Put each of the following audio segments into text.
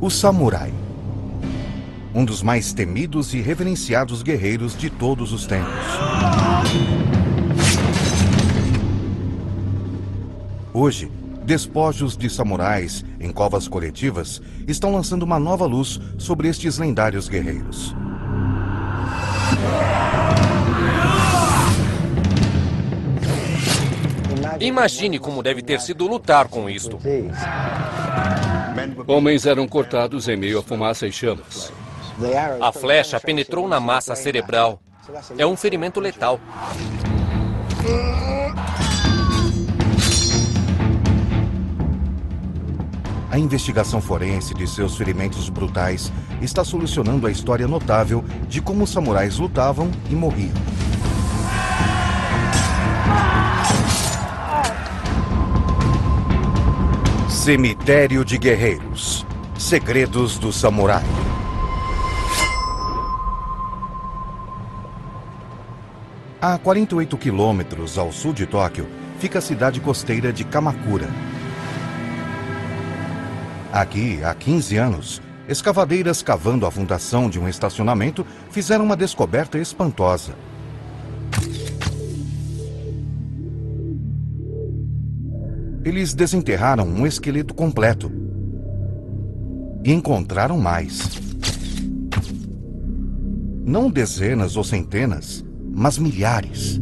O samurai. Um dos mais temidos e reverenciados guerreiros de todos os tempos. Hoje, despojos de samurais em covas coletivas estão lançando uma nova luz sobre estes lendários guerreiros. Imagine como deve ter sido lutar com isto. Homens eram cortados em meio a fumaça e chamas. A flecha penetrou na massa cerebral. É um ferimento letal. A investigação forense de seus ferimentos brutais está solucionando a história notável de como os samurais lutavam e morriam. Cemitério de Guerreiros. Segredos do Samurai. A 48 quilômetros ao sul de Tóquio fica a cidade costeira de Kamakura. Aqui, há 15 anos, escavadeiras cavando a fundação de um estacionamento fizeram uma descoberta espantosa. Eles desenterraram um esqueleto completo. E encontraram mais. Não dezenas ou centenas, mas milhares.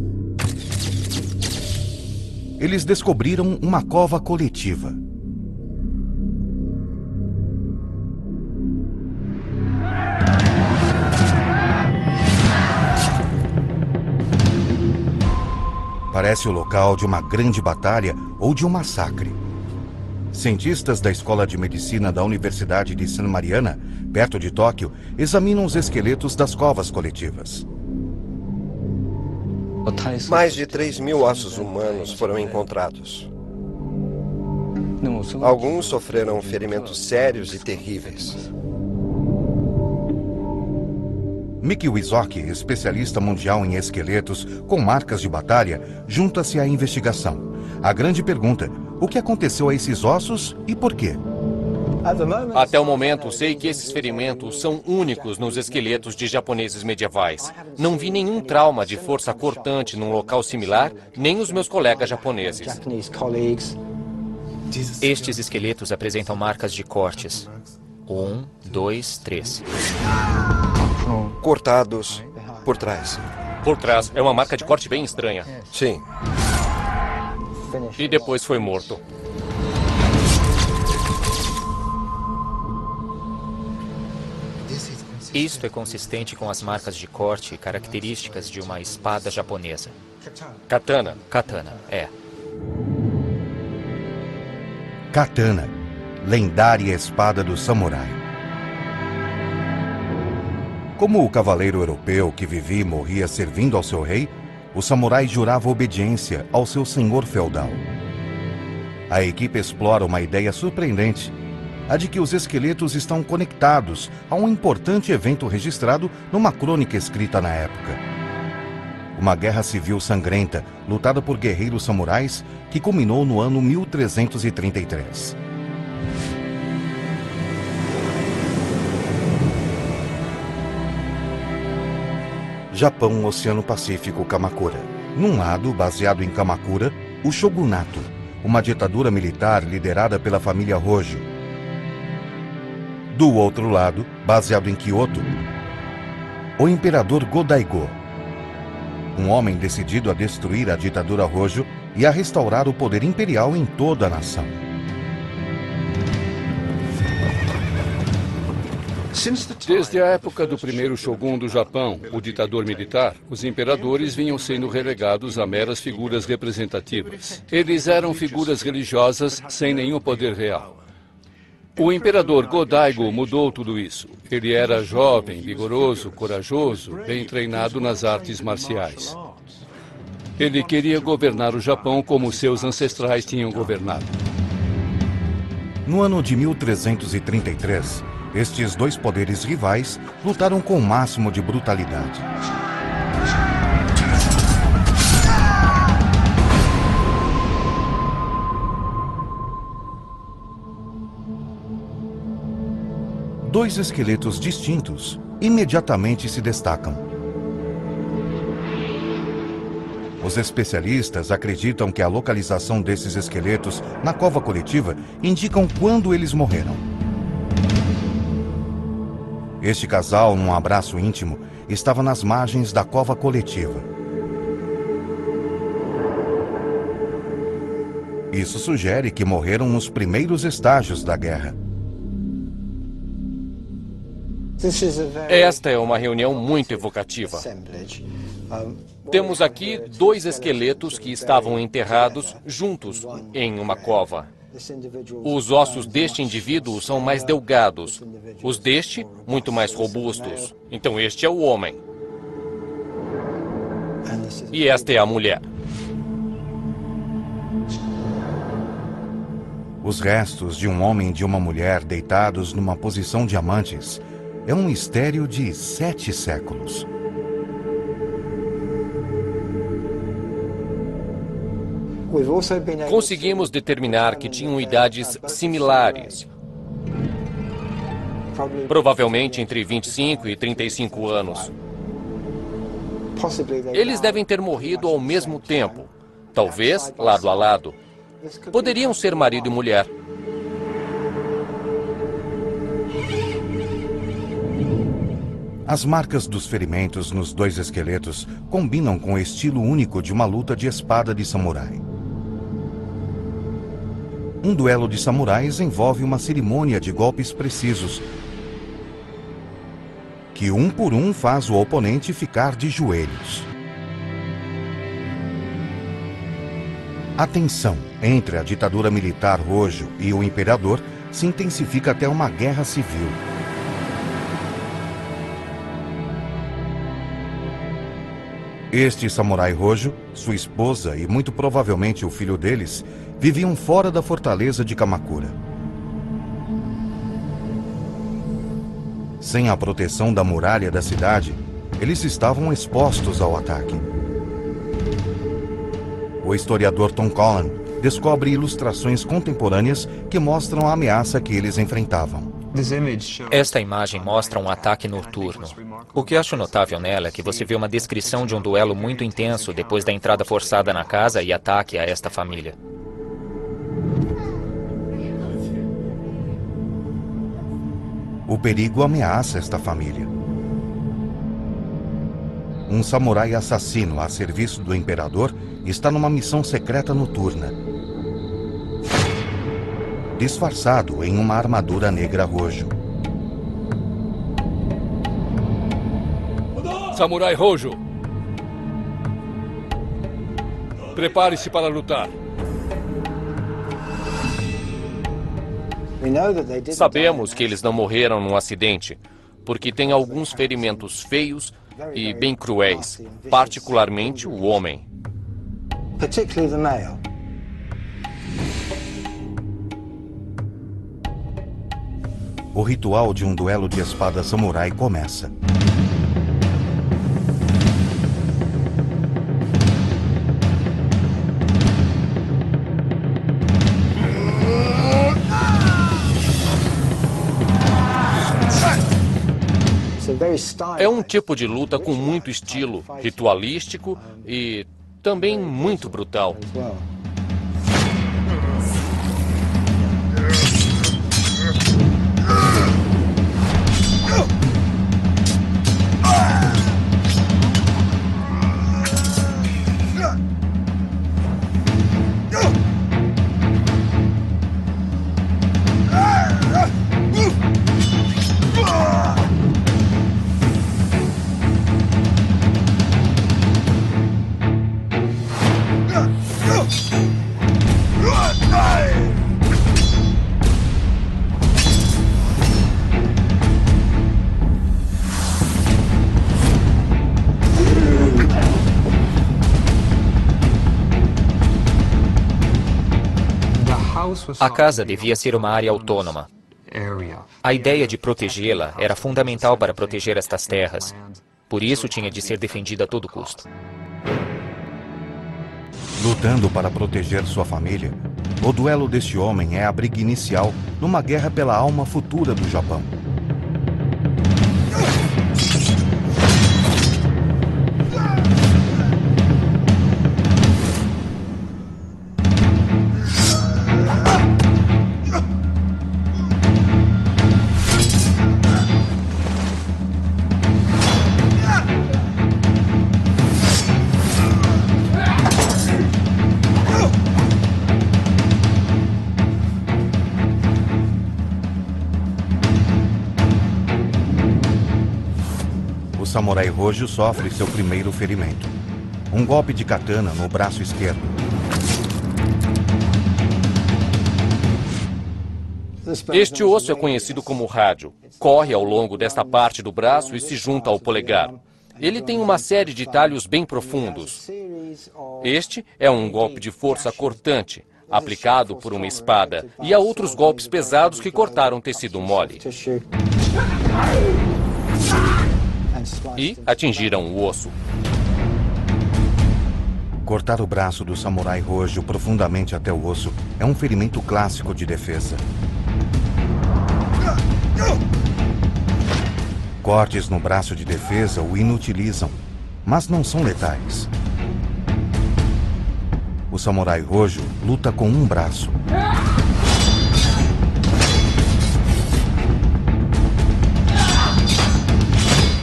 Eles descobriram uma cova coletiva. Parece o local de uma grande batalha ou de um massacre. Cientistas da Escola de Medicina da Universidade de San Mariana, perto de Tóquio, examinam os esqueletos das covas coletivas. Mais de 3.000 ossos humanos foram encontrados. Alguns sofreram ferimentos sérios e terríveis. Miki Wizoki, especialista mundial em esqueletos com marcas de batalha, junta-se à investigação. A grande pergunta: o que aconteceu a esses ossos e por quê? Até o momento, sei que esses ferimentos são únicos nos esqueletos de japoneses medievais. Não vi nenhum trauma de força cortante num local similar, nem os meus colegas japoneses. Estes esqueletos apresentam marcas de cortes. 1, 2, 3. Cortados por trás. Por trás, é uma marca de corte bem estranha. Sim. E depois foi morto. Isto é consistente com as marcas de corte características de uma espada japonesa. Katana. Katana, é. Katana, lendária espada do samurai. Como o cavaleiro europeu que vivia e morria servindo ao seu rei, o samurai jurava obediência ao seu senhor feudal. A equipe explora uma ideia surpreendente, a de que os esqueletos estão conectados a um importante evento registrado numa crônica escrita na época. Uma guerra civil sangrenta, lutada por guerreiros samurais, que culminou no ano 1333. Japão, Oceano Pacífico, Kamakura. Num lado, baseado em Kamakura, o Shogunato, uma ditadura militar liderada pela família Hojo. Do outro lado, baseado em Kyoto, o imperador Go-Daigo, um homem decidido a destruir a ditadura Hojo e a restaurar o poder imperial em toda a nação. Desde a época do primeiro shogun do Japão, o ditador militar, os imperadores vinham sendo relegados a meras figuras representativas. Eles eram figuras religiosas sem nenhum poder real. O imperador Go-Daigo mudou tudo isso. Ele era jovem, vigoroso, corajoso, bem treinado nas artes marciais. Ele queria governar o Japão como seus ancestrais tinham governado. No ano de 1333, estes dois poderes rivais lutaram com o máximo de brutalidade. dois esqueletos distintos imediatamente se destacam. Os especialistas acreditam que a localização desses esqueletos na cova coletiva indicam quando eles morreram. Este casal, num abraço íntimo, estava nas margens da cova coletiva. Isso sugere que morreram nos primeiros estágios da guerra. Esta é uma reunião muito evocativa. Temos aqui dois esqueletos que estavam enterrados juntos em uma cova. Os ossos deste indivíduo são mais delgados, os deste, muito mais robustos. Então este é o homem. E esta é a mulher. Os restos de um homem e de uma mulher deitados numa posição de amantes é um mistério de 7 séculos. Conseguimos determinar que tinham idades similares, provavelmente entre 25 e 35 anos. Eles devem ter morrido ao mesmo tempo, talvez lado a lado. Poderiam ser marido e mulher. As marcas dos ferimentos nos dois esqueletos combinam com o estilo único de uma luta de espada de samurai. Um duelo de samurais envolve uma cerimônia de golpes precisos, que um por um faz o oponente ficar de joelhos. A tensão entre a ditadura militar Hojo e o imperador se intensifica até uma guerra civil. Este samurai Hojo, sua esposa e muito provavelmente o filho deles, viviam fora da fortaleza de Kamakura. Sem a proteção da muralha da cidade, eles estavam expostos ao ataque. O historiador Tom Cullen descobre ilustrações contemporâneas que mostram a ameaça que eles enfrentavam. Esta imagem mostra um ataque noturno. O que acho notável nela é que você vê uma descrição de um duelo muito intenso depois da entrada forçada na casa e ataque a esta família. O perigo ameaça esta família. Um samurai assassino a serviço do imperador está numa missão secreta noturna, disfarçado em uma armadura negra Hojo. Samurai Hojo, prepare-se para lutar. Sabemos que eles não morreram num acidente, porque tem alguns ferimentos feios e bem cruéis, particularmente o homem. O ritual de um duelo de espada samurai começa. É um tipo de luta com muito estilo, ritualístico e também muito brutal. A casa devia ser uma área autônoma. A ideia de protegê-la era fundamental para proteger estas terras. Por isso tinha de ser defendida a todo custo. Lutando para proteger sua família, o duelo deste homem é a briga inicial numa guerra pela alma futura do Japão. samurai Rojo sofre seu primeiro ferimento. Um golpe de katana no braço esquerdo. Este osso é conhecido como rádio. Corre ao longo desta parte do braço e se junta ao polegar. Ele tem uma série de talhos bem profundos. Este é um golpe de força cortante, aplicado por uma espada, e há outros golpes pesados que cortaram tecido mole e atingiram o osso. Cortar o braço do samurai Rojo profundamente até o osso é um ferimento clássico de defesa. Cortes no braço de defesa o inutilizam, mas não são letais. O samurai Rojo luta com um braço.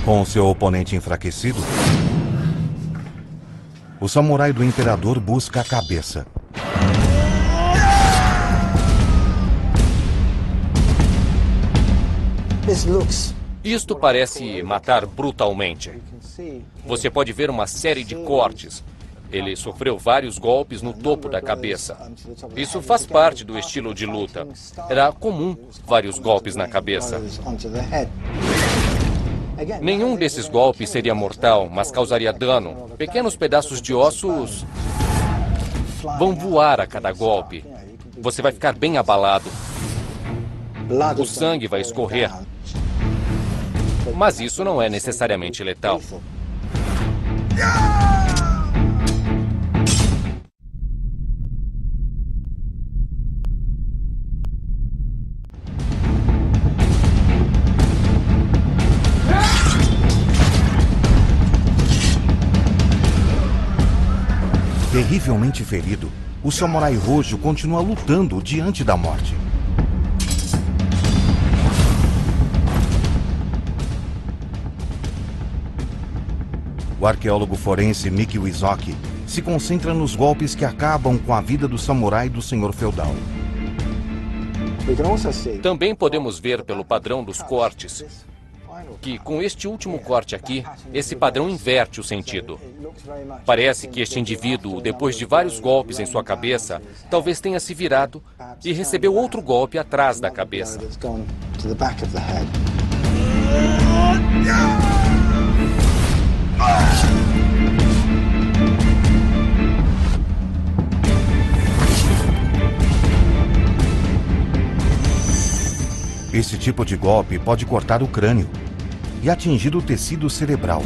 Com seu oponente enfraquecido, o samurai do imperador busca a cabeça. Isto parece matar brutalmente. Você pode ver uma série de cortes. Ele sofreu vários golpes no topo da cabeça. Isso faz parte do estilo de luta. Era comum vários golpes na cabeça. Nenhum desses golpes seria mortal, mas causaria dano. Pequenos pedaços de ossos vão voar a cada golpe. Você vai ficar bem abalado. O sangue vai escorrer. Mas isso não é necessariamente letal. Terrivelmente ferido, o samurai Rojo continua lutando diante da morte. O arqueólogo forense Miki Wizoki se concentra nos golpes que acabam com a vida do samurai do senhor feudal. Também podemos ver pelo padrão dos cortes que, com este último corte aqui, esse padrão inverte o sentido. Parece que este indivíduo, depois de vários golpes em sua cabeça, talvez tenha se virado e recebeu outro golpe atrás da cabeça. Esse tipo de golpe pode cortar o crânio e atingir o tecido cerebral.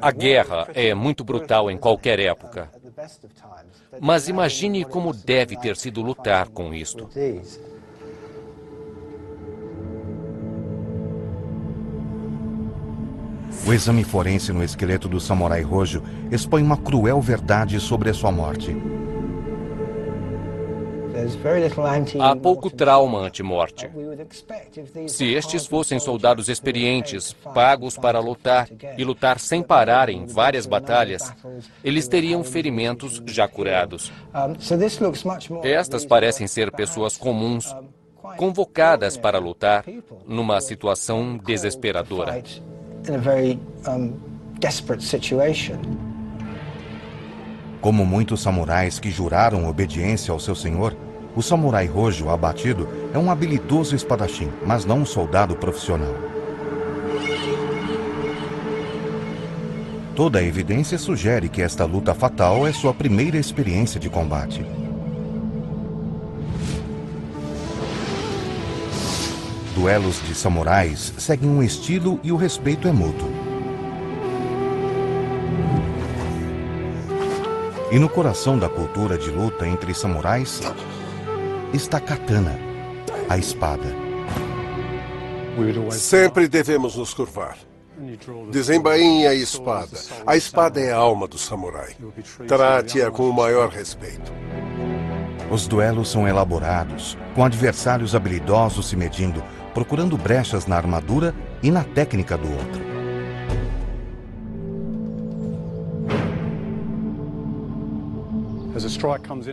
A guerra é muito brutal em qualquer época. Mas imagine como deve ter sido lutar com isto. O exame forense no esqueleto do samurai Rojo expõe uma cruel verdade sobre a sua morte. Há pouco trauma anti-morte. Se estes fossem soldados experientes, pagos para lutar e lutar sem parar em várias batalhas, eles teriam ferimentos já curados. Estas parecem ser pessoas comuns, convocadas para lutar numa situação desesperadora. Como muitos samurais que juraram obediência ao seu senhor, o samurai Rojo abatido é um habilidoso espadachim, mas não um soldado profissional. Toda a evidência sugere que esta luta fatal é sua primeira experiência de combate. Duelos de samurais seguem um estilo e o respeito é mútuo. E no coração da cultura de luta entre samurais está katana, a espada. Sempre devemos nos curvar. Desembainhe a espada. A espada é a alma do samurai. Trate-a com o maior respeito. Os duelos são elaborados, com adversários habilidosos se medindo, procurando brechas na armadura e na técnica do outro.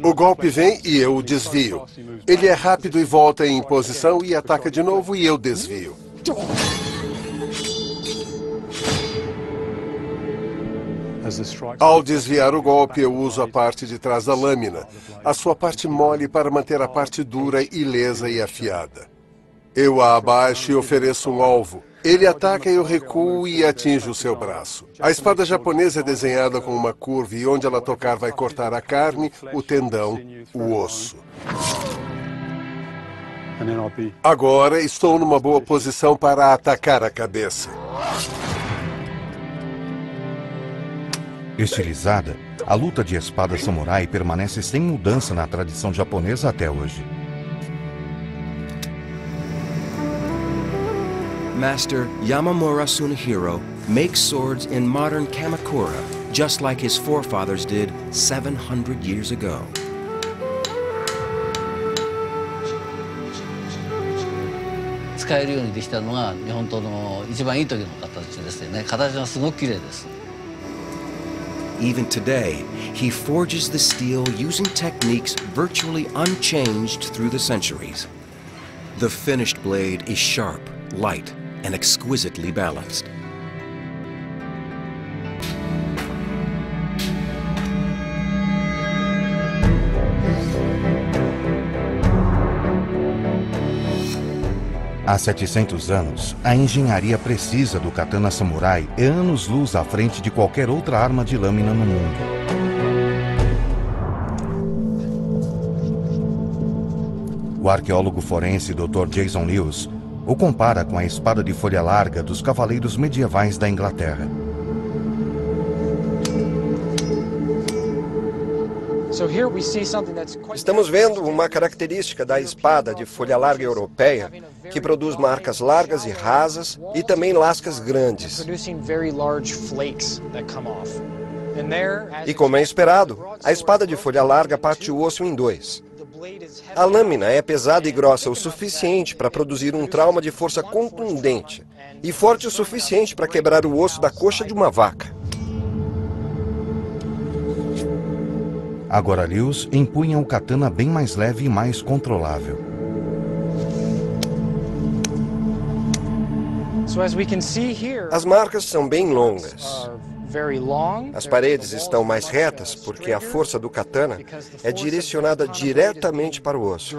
O golpe vem e eu o desvio. Ele é rápido e volta em posição e ataca de novo e eu desvio. Ao desviar o golpe, eu uso a parte de trás da lâmina, a sua parte mole para manter a parte dura, ilesa e afiada. Eu a abaixo e ofereço um alvo. Ele ataca, eu recuo e atinjo o seu braço. A espada japonesa é desenhada com uma curva e onde ela tocar vai cortar a carne, o tendão, o osso. Agora estou numa boa posição para atacar a cabeça. Estilizada, a luta de espada samurai permanece sem mudança na tradição japonesa até hoje. Master Yamamura Tsunehiro makes swords in modern Kamakura, just like his forefathers did 700 years ago. Even today, he forges the steel using techniques virtually unchanged through the centuries. The finished blade is sharp, light, and exquisitely balanced. Há 700 anos, a engenharia precisa do katana samurai é anos-luz à frente de qualquer outra arma de lâmina no mundo. O arqueólogo forense Dr. Jason Lewis o compara com a espada de folha larga dos cavaleiros medievais da Inglaterra. Estamos vendo uma característica da espada de folha larga europeia, que produz marcas largas e rasas e também lascas grandes. E como é esperado, a espada de folha larga parte o osso em dois. A lâmina é pesada e grossa o suficiente para produzir um trauma de força contundente e forte o suficiente para quebrar o osso da coxa de uma vaca. Agora Lewis empunha o katana bem mais leve e mais controlável. As marcas são bem longas. As paredes estão mais retas porque a força do katana é direcionada diretamente para o osso.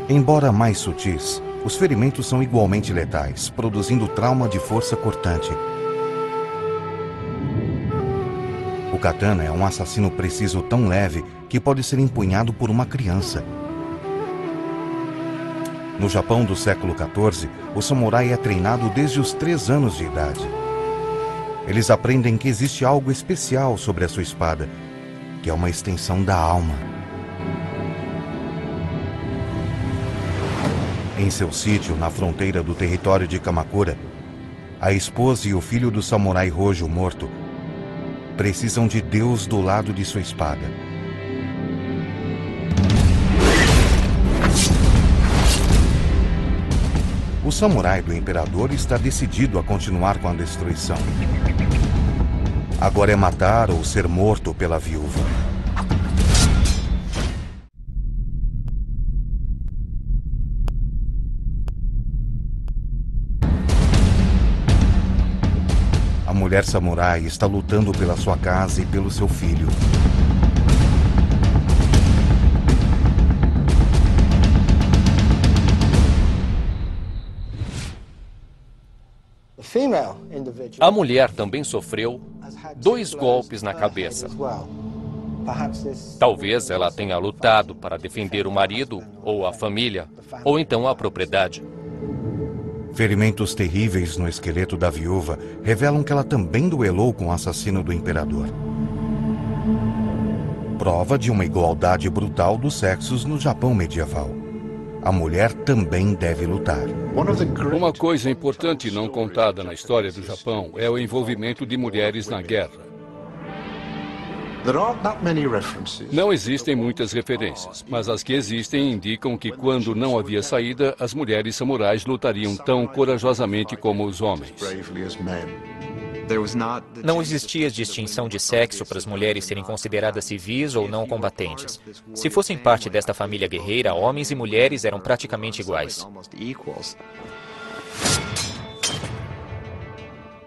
Embora mais sutis, os ferimentos são igualmente letais, produzindo trauma de força cortante. O katana é um assassino preciso tão leve que pode ser empunhado por uma criança. No Japão do século XIV, o samurai é treinado desde os 3 anos de idade. Eles aprendem que existe algo especial sobre a sua espada, que é uma extensão da alma. Em seu sítio, na fronteira do território de Kamakura, a esposa e o filho do samurai Hojo morto precisam de Deus do lado de sua espada. O samurai do imperador está decidido a continuar com a destruição. Agora é matar ou ser morto pela viúva. A mulher samurai está lutando pela sua casa e pelo seu filho. A mulher também sofreu 2 golpes na cabeça. Talvez ela tenha lutado para defender o marido, ou a família, ou então a propriedade. Ferimentos terríveis no esqueleto da viúva revelam que ela também duelou com o assassino do imperador. Prova de uma igualdade brutal dos sexos no Japão medieval. A mulher também deve lutar. Uma coisa importante não contada na história do Japão é o envolvimento de mulheres na guerra. Não existem muitas referências, mas as que existem indicam que quando não havia saída, as mulheres samurais lutariam tão corajosamente como os homens. Não existia distinção de sexo para as mulheres serem consideradas civis ou não combatentes. Se fossem parte desta família guerreira, homens e mulheres eram praticamente iguais.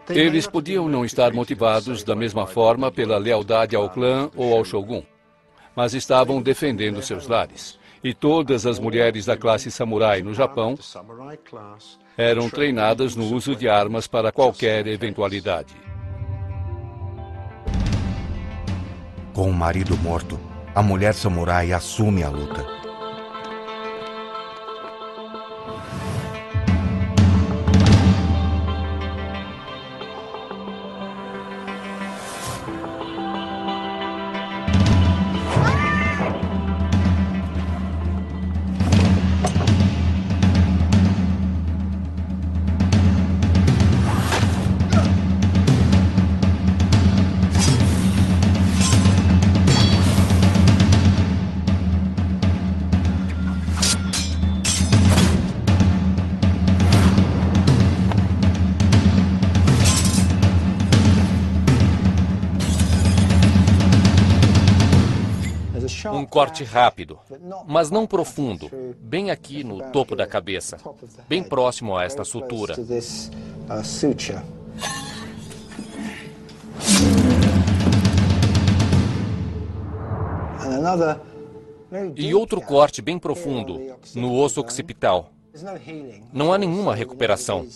Eles podiam não estar motivados da mesma forma pela lealdade ao clã ou ao shogun, mas estavam defendendo seus lares. E todas as mulheres da classe samurai no Japão eram treinadas no uso de armas para qualquer eventualidade. Com o marido morto, a mulher samurai assume a luta. Um corte rápido, mas não profundo, bem aqui no topo da cabeça, bem próximo a esta sutura. E outro corte bem profundo, no osso occipital. Não há nenhuma recuperação.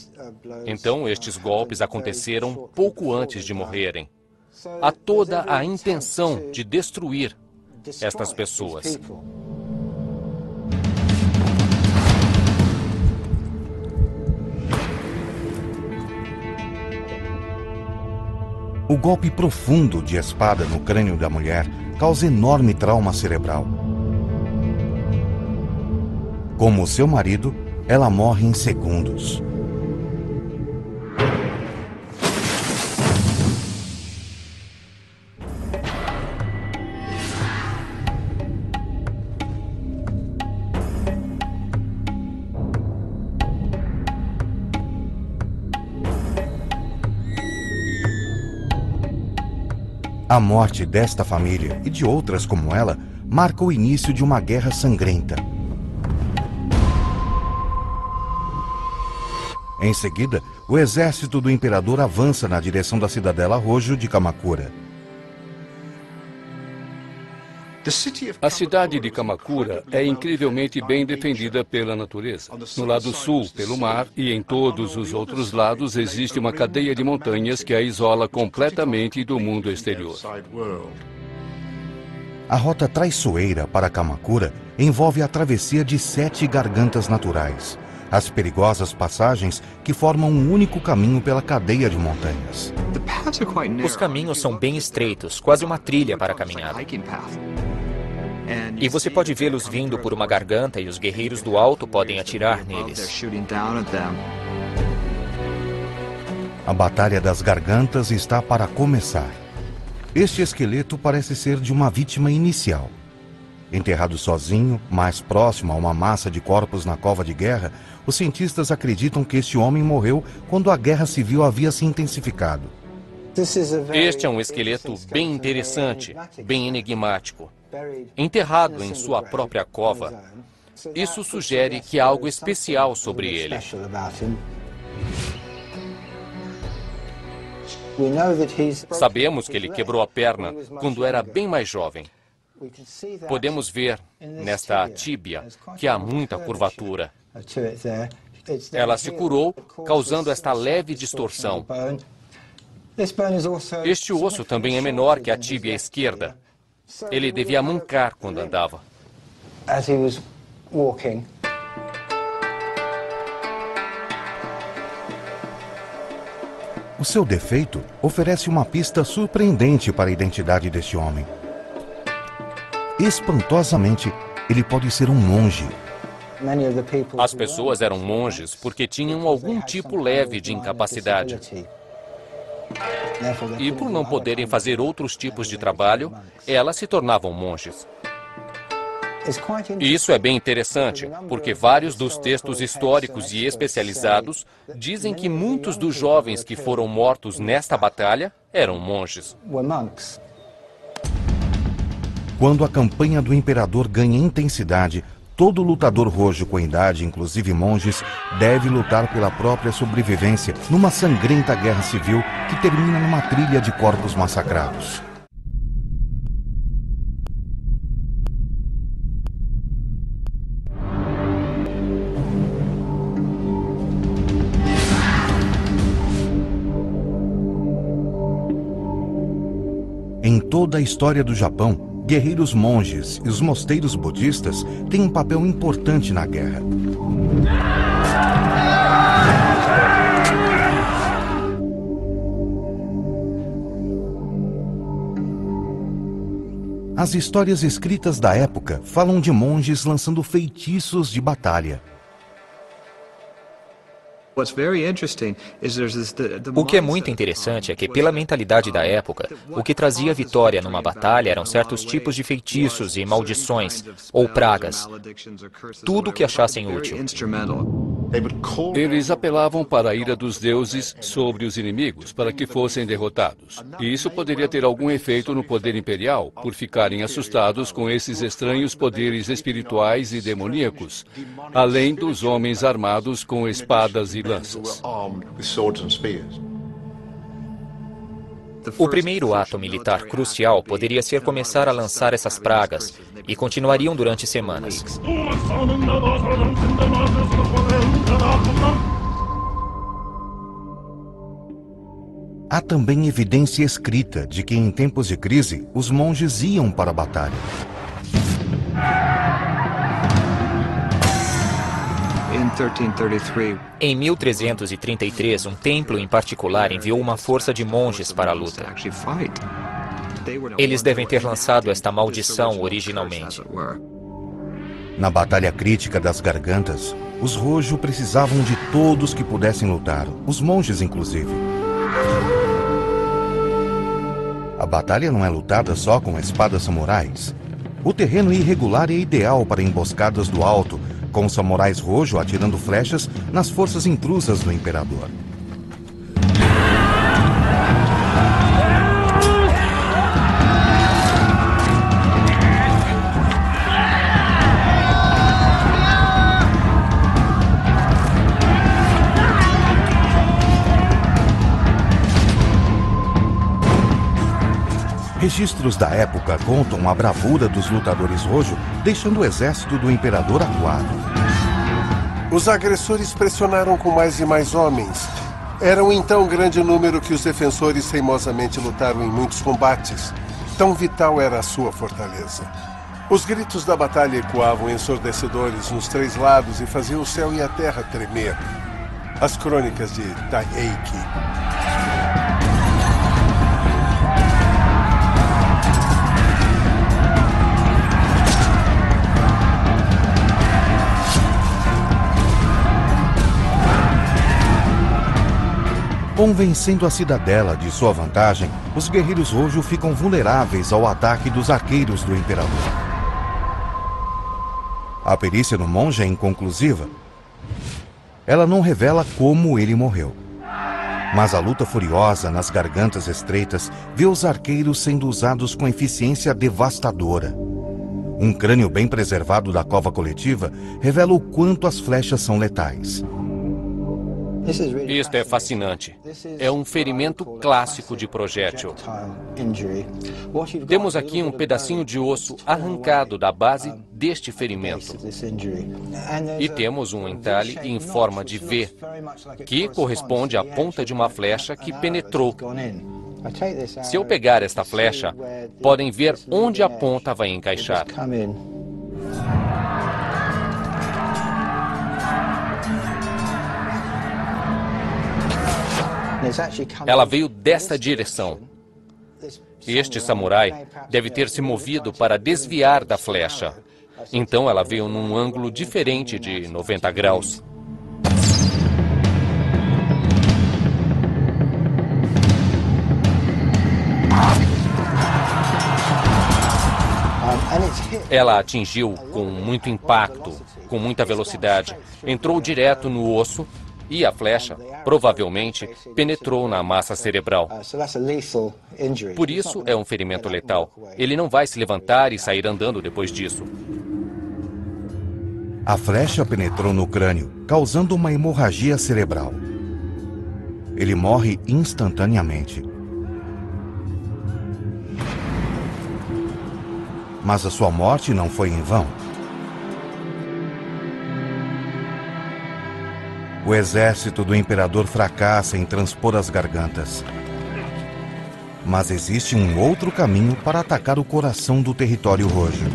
Então, estes golpes aconteceram pouco antes de morrerem. Há toda a intenção de destruir estas pessoas. O golpe profundo de espada no crânio da mulher causa enorme trauma cerebral. Como seu marido, ela morre em segundos. A morte desta família e de outras como ela marca o início de uma guerra sangrenta. Em seguida, o exército do imperador avança na direção da cidadela Hojo de Kamakura. A cidade de Kamakura é incrivelmente bem defendida pela natureza. No lado sul, pelo mar, e em todos os outros lados existe uma cadeia de montanhas que a isola completamente do mundo exterior. A rota traiçoeira para Kamakura envolve a travessia de 7 gargantas naturais, as perigosas passagens que formam um único caminho pela cadeia de montanhas. Os caminhos são bem estreitos, quase uma trilha para a caminhada. E você pode vê-los vindo por uma garganta e os guerreiros do alto podem atirar neles. A Batalha das Gargantas está para começar. Este esqueleto parece ser de uma vítima inicial. Enterrado sozinho, mais próximo a uma massa de corpos na cova de guerra, os cientistas acreditam que este homem morreu quando a guerra civil havia se intensificado. Este é um esqueleto bem interessante, bem enigmático. Enterrado em sua própria cova, isso sugere que há algo especial sobre ele. Sabemos que ele quebrou a perna quando era bem mais jovem. Podemos ver nesta tíbia que há muita curvatura. Ela se curou, causando esta leve distorção. Este osso também é menor que a tíbia esquerda. Ele devia mancar quando andava. O seu defeito oferece uma pista surpreendente para a identidade deste homem. Espantosamente, ele pode ser um monge. As pessoas eram monges porque tinham algum tipo leve de incapacidade. E por não poderem fazer outros tipos de trabalho, elas se tornavam monges. E isso é bem interessante, porque vários dos textos históricos e especializados dizem que muitos dos jovens que foram mortos nesta batalha eram monges. Quando a campanha do imperador ganha intensidade, todo lutador rojo com idade, inclusive monges, deve lutar pela própria sobrevivência numa sangrenta guerra civil que termina numa trilha de corpos massacrados. Em toda a história do Japão, guerreiros monges e os mosteiros budistas têm um papel importante na guerra. As histórias escritas da época falam de monges lançando feitiços de batalha. O que é muito interessante é que, pela mentalidade da época, o que trazia vitória numa batalha eram certos tipos de feitiços e maldições, ou pragas, tudo o que achassem útil. Eles apelavam para a ira dos deuses sobre os inimigos, para que fossem derrotados. E isso poderia ter algum efeito no poder imperial, por ficarem assustados com esses estranhos poderes espirituais e demoníacos, além dos homens armados com espadas e lanças. O primeiro ato militar crucial poderia ser começar a lançar essas pragas, e continuariam durante semanas. Há também evidência escrita de que em tempos de crise, os monges iam para a batalha. Em 1333, um templo em particular enviou uma força de monges para a luta. Eles devem ter lançado esta maldição originalmente. Na batalha crítica das gargantas, os Rojo precisavam de todos que pudessem lutar, os monges inclusive. A batalha não é lutada só com espadas samurais. O terreno irregular é ideal para emboscadas do alto, com os samurais Rojo atirando flechas nas forças intrusas do imperador. Registros da época contam a bravura dos lutadores Rojo, deixando o exército do imperador acuado. Os agressores pressionaram com mais e mais homens. Eram então grande número que os defensores teimosamente lutaram em muitos combates. Tão vital era a sua fortaleza. Os gritos da batalha ecoavam ensurdecedores nos três lados e faziam o céu e a terra tremer. As crônicas de Taeiki. Convencendo a cidadela de sua vantagem, os guerreiros Rojo ficam vulneráveis ao ataque dos arqueiros do imperador. A perícia do monge é inconclusiva. Ela não revela como ele morreu. Mas a luta furiosa nas gargantas estreitas vê os arqueiros sendo usados com eficiência devastadora. Um crânio bem preservado da cova coletiva revela o quanto as flechas são letais. Isto é fascinante. É um ferimento clássico de projétil. Temos aqui um pedacinho de osso arrancado da base deste ferimento. E temos um entalhe em forma de V, que corresponde à ponta de uma flecha que penetrou. Se eu pegar esta flecha, podem ver onde a ponta vai encaixar. Ela veio desta direção. Este samurai deve ter se movido para desviar da flecha. Então ela veio num ângulo diferente de 90 graus. Ela atingiu com muito impacto, com muita velocidade, entrou direto no osso e a flecha, provavelmente, penetrou na massa cerebral. Por isso, é um ferimento letal. Ele não vai se levantar e sair andando depois disso. A flecha penetrou no crânio, causando uma hemorragia cerebral. Ele morre instantaneamente. Mas a sua morte não foi em vão. O exército do imperador fracassa em transpor as gargantas. Mas existe um outro caminho para atacar o coração do território rojo.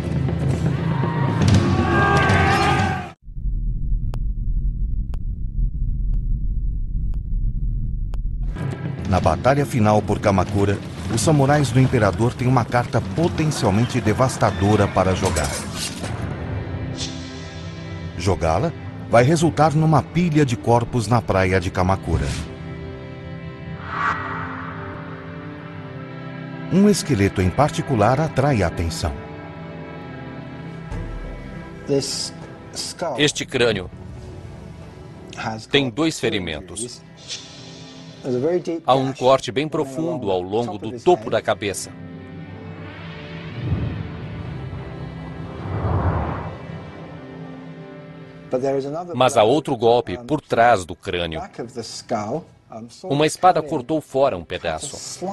Na batalha final por Kamakura, os samurais do imperador têm uma carta potencialmente devastadora para jogar. Jogá-la vai resultar numa pilha de corpos na praia de Kamakura. Um esqueleto em particular atrai a atenção. Este crânio tem 2 ferimentos. Há um corte bem profundo ao longo do topo da cabeça. Mas há outro golpe por trás do crânio. Uma espada cortou fora um pedaço.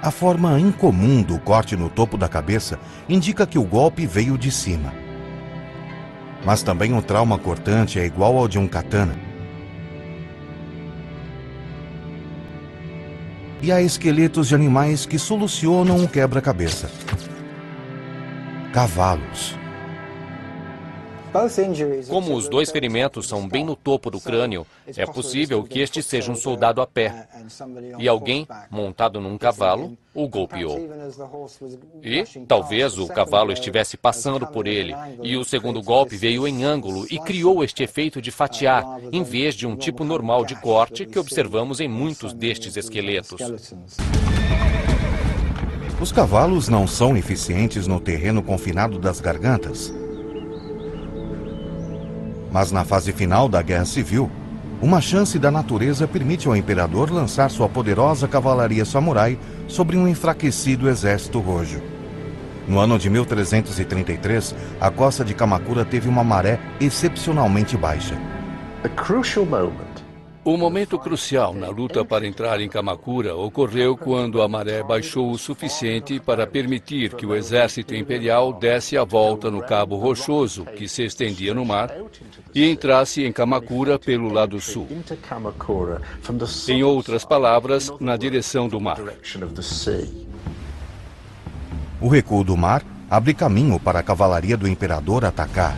A forma incomum do corte no topo da cabeça indica que o golpe veio de cima. Mas também o trauma cortante é igual ao de um katana. E há esqueletos de animais que solucionam o quebra-cabeça. Cavalos. Como os 2 ferimentos são bem no topo do crânio, é possível que este seja um soldado a pé e alguém, montado num cavalo, o golpeou. E talvez o cavalo estivesse passando por ele, e o segundo golpe veio em ângulo e criou este efeito de fatiar, em vez de um tipo normal de corte que observamos em muitos destes esqueletos. Os cavalos não são eficientes no terreno confinado das gargantas. Mas na fase final da Guerra Civil, uma chance da natureza permite ao imperador lançar sua poderosa cavalaria samurai sobre um enfraquecido exército rojo. No ano de 1333, a costa de Kamakura teve uma maré excepcionalmente baixa. O momento crucial na luta para entrar em Kamakura ocorreu quando a maré baixou o suficiente para permitir que o exército imperial desse a volta no Cabo Rochoso, que se estendia no mar, e entrasse em Kamakura pelo lado sul. Em outras palavras, na direção do mar. O recuo do mar abre caminho para a cavalaria do imperador atacar.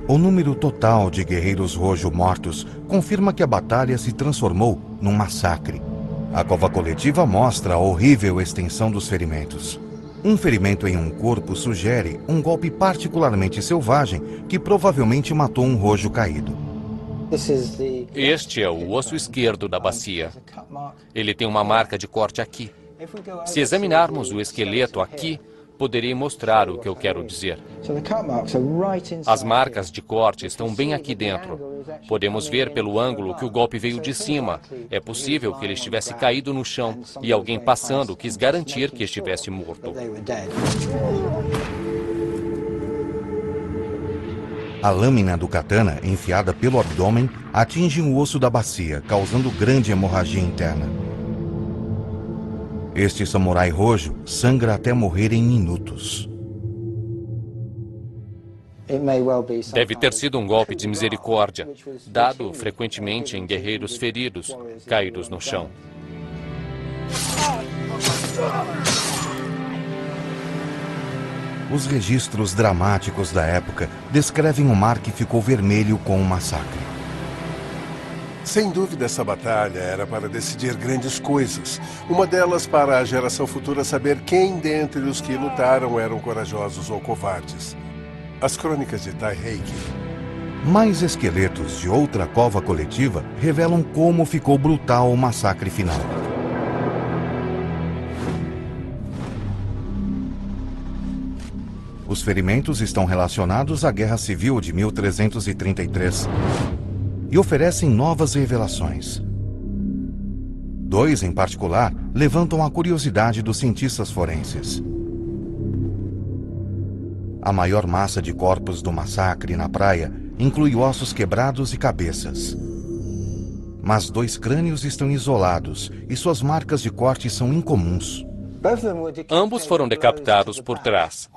O número total de guerreiros rojo mortos confirma que a batalha se transformou num massacre. A cova coletiva mostra a horrível extensão dos ferimentos. Um ferimento em um corpo sugere um golpe particularmente selvagem que provavelmente matou um rojo caído. Este é o osso esquerdo da bacia. Ele tem uma marca de corte aqui. Se examinarmos o esqueleto aqui, poderei mostrar o que eu quero dizer. As marcas de corte estão bem aqui dentro. Podemos ver pelo ângulo que o golpe veio de cima. É possível que ele estivesse caído no chão e alguém passando quis garantir que estivesse morto. A lâmina do katana, enfiada pelo abdômen, atinge o osso da bacia, causando grande hemorragia interna. Este samurai rojo sangra até morrer em minutos. Deve ter sido um golpe de misericórdia, dado frequentemente em guerreiros feridos, caídos no chão. Os registros dramáticos da época descrevem um mar que ficou vermelho com o massacre. Sem dúvida, essa batalha era para decidir grandes coisas. Uma delas para a geração futura saber quem dentre os que lutaram eram corajosos ou covardes. As crônicas de Tai Heike. Mais esqueletos de outra cova coletiva revelam como ficou brutal o massacre final. Os ferimentos estão relacionados à Guerra Civil de 1333 e oferecem novas revelações. 2, em particular, levantam a curiosidade dos cientistas forenses. A maior massa de corpos do massacre na praia inclui ossos quebrados e cabeças. Mas 2 crânios estão isolados e suas marcas de corte são incomuns. Ambos foram decapitados por trás.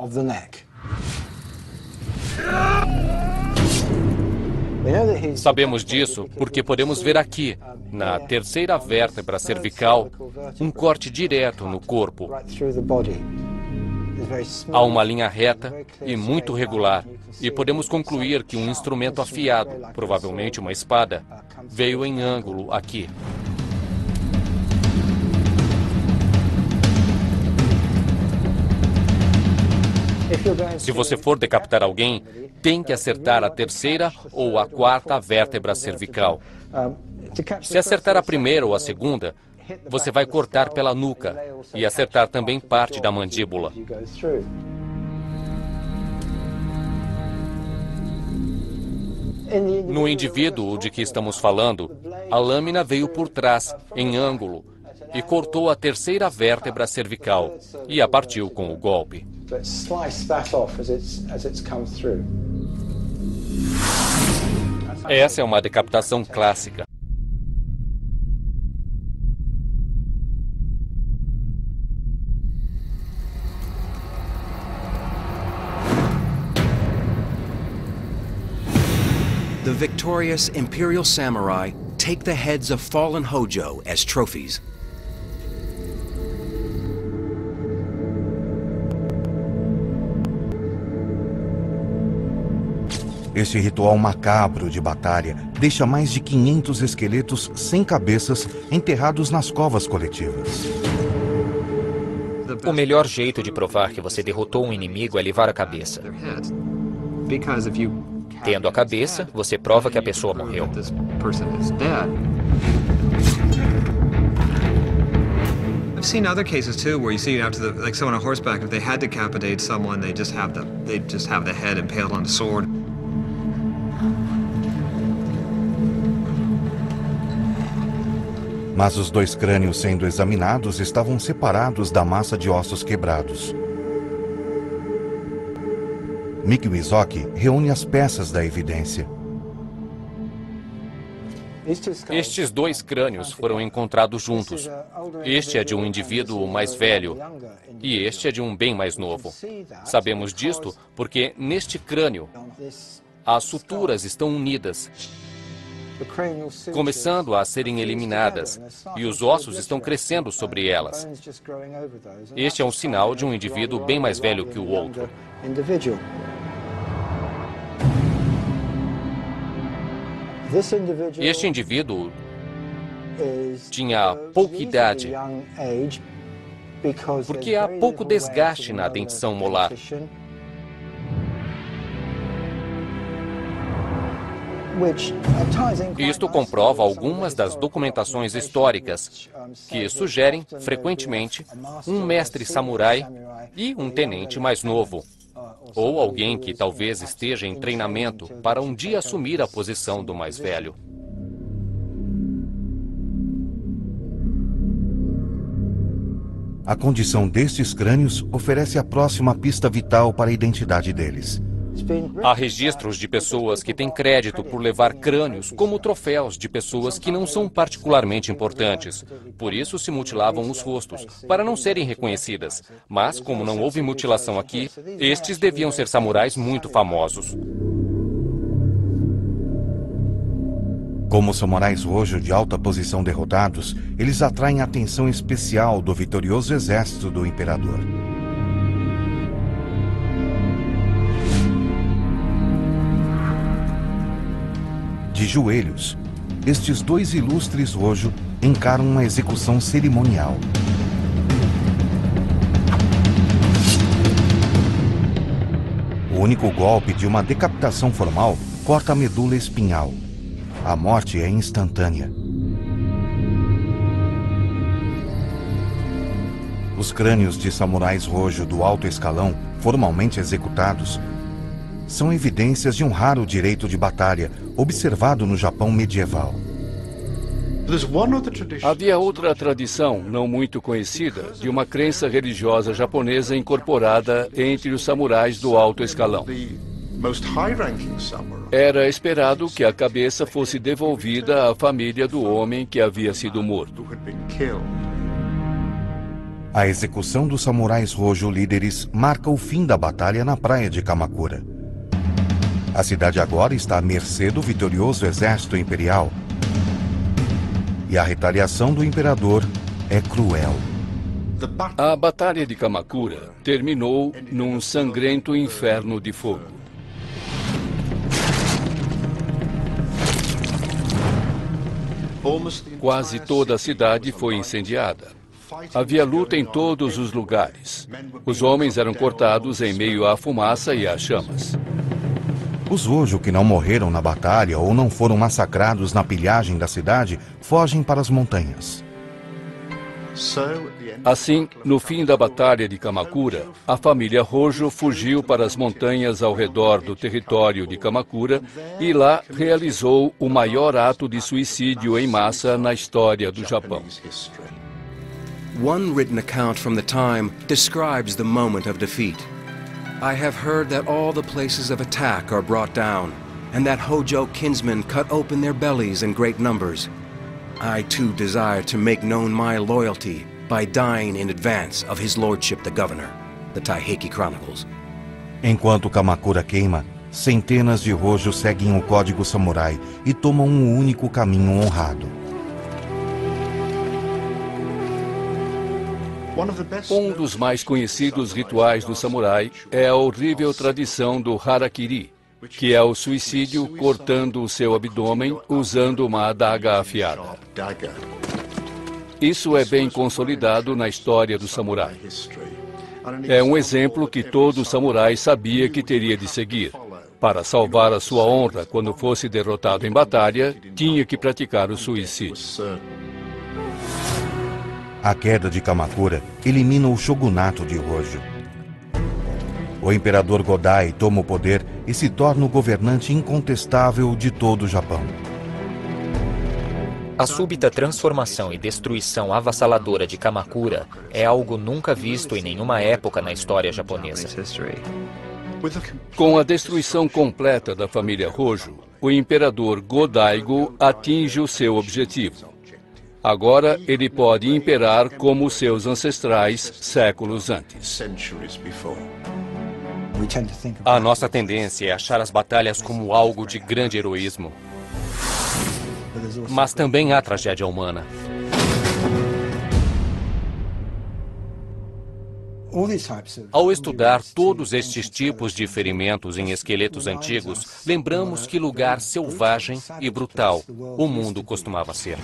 Sabemos disso porque podemos ver aqui, na terceira vértebra cervical, um corte direto no corpo. Há uma linha reta e muito regular, e podemos concluir que um instrumento afiado, provavelmente uma espada, veio em ângulo aqui. Se você for decapitar alguém, tem que acertar a terceira ou a quarta vértebra cervical. Se acertar a primeira ou a segunda, você vai cortar pela nuca e acertar também parte da mandíbula. No indivíduo de que estamos falando, a lâmina veio por trás, em ângulo, e cortou a terceira vértebra cervical e a partiu com o golpe. Essa é uma decapitação clássica. The victorious Imperial samurai take the heads of fallen Hojo as trophies. Este ritual macabro de batalha deixa mais de 500 esqueletos sem cabeças enterrados nas covas coletivas. O melhor jeito de provar que você derrotou um inimigo é levar a cabeça. Tendo a cabeça, você prova que a pessoa morreu. I've seen other cases too where you see after like someone on horseback, if they had to decapitate someone, they just have the head impaled on a sword. Mas os 2 crânios sendo examinados estavam separados da massa de ossos quebrados. Miki Mizoki reúne as peças da evidência. Estes 2 crânios foram encontrados juntos. Este é de um indivíduo mais velho e este é de um bem mais novo. Sabemos disto porque neste crânio as suturas estão unidas, começando a serem eliminadas, e os ossos estão crescendo sobre elas. Este é um sinal de um indivíduo bem mais velho que o outro. Este indivíduo tinha pouca idade, porque há pouco desgaste na dentição molar. Isto comprova algumas das documentações históricas que sugerem, frequentemente, um mestre samurai e um tenente mais novo, ou alguém que talvez esteja em treinamento para um dia assumir a posição do mais velho. A condição destes crânios oferece a próxima pista vital para a identidade deles. Há registros de pessoas que têm crédito por levar crânios como troféus de pessoas que não são particularmente importantes. Por isso se mutilavam os rostos, para não serem reconhecidas. Mas, como não houve mutilação aqui, estes deviam ser samurais muito famosos. Como samurais Hojo de alta posição derrotados, eles atraem a atenção especial do vitorioso exército do imperador. De joelhos, estes dois ilustres Hojo encaram uma execução cerimonial. O único golpe de uma decapitação formal corta a medula espinhal. A morte é instantânea. Os crânios de samurais Hojo do alto escalão, formalmente executados, são evidências de um raro direito de batalha observado no Japão medieval. Havia outra tradição, não muito conhecida, de uma crença religiosa japonesa incorporada entre os samurais do alto escalão. Era esperado que a cabeça fosse devolvida à família do homem que havia sido morto. A execução dos samurais Hojo líderes marca o fim da batalha na praia de Kamakura. A cidade agora está à mercê do vitorioso exército imperial. E a retaliação do imperador é cruel. A Batalha de Kamakura terminou num sangrento inferno de fogo. Quase toda a cidade foi incendiada. Havia luta em todos os lugares. Os homens eram cortados em meio à fumaça e às chamas. Os Hojo que não morreram na batalha ou não foram massacrados na pilhagem da cidade fogem para as montanhas. Assim, no fim da Batalha de Kamakura, a família Hojo fugiu para as montanhas ao redor do território de Kamakura e lá realizou o maior ato de suicídio em massa na história do Japão. One written account from the time describes the moment of defeat. I have heard that all the places of attack are brought down, and that Hojo kinsmen cut open their bellies in great numbers. I too desire to make known my loyalty by dying in advance of His Lordship the Governor, the Taiheki Chronicles. Enquanto Kamakura queima, centenas de Hojo seguem o código samurai e tomam um único caminho honrado. Um dos mais conhecidos rituais do samurai é a horrível tradição do harakiri, que é o suicídio cortando o seu abdômen usando uma adaga afiada. Isso é bem consolidado na história do samurai. É um exemplo que todo samurai sabia que teria de seguir. Para salvar a sua honra quando fosse derrotado em batalha, tinha que praticar o suicídio. A queda de Kamakura elimina o shogunato de Hojo. O imperador Godai toma o poder e se torna o governante incontestável de todo o Japão. A súbita transformação e destruição avassaladora de Kamakura é algo nunca visto em nenhuma época na história japonesa. Com a destruição completa da família Hojo, o imperador Go-Daigo atinge o seu objetivo. Agora ele pode imperar como seus ancestrais séculos antes. A nossa tendência é achar as batalhas como algo de grande heroísmo. Mas também há tragédia humana. Ao estudar todos estes tipos de ferimentos em esqueletos antigos, lembramos que lugar selvagem e brutal o mundo costumava ser.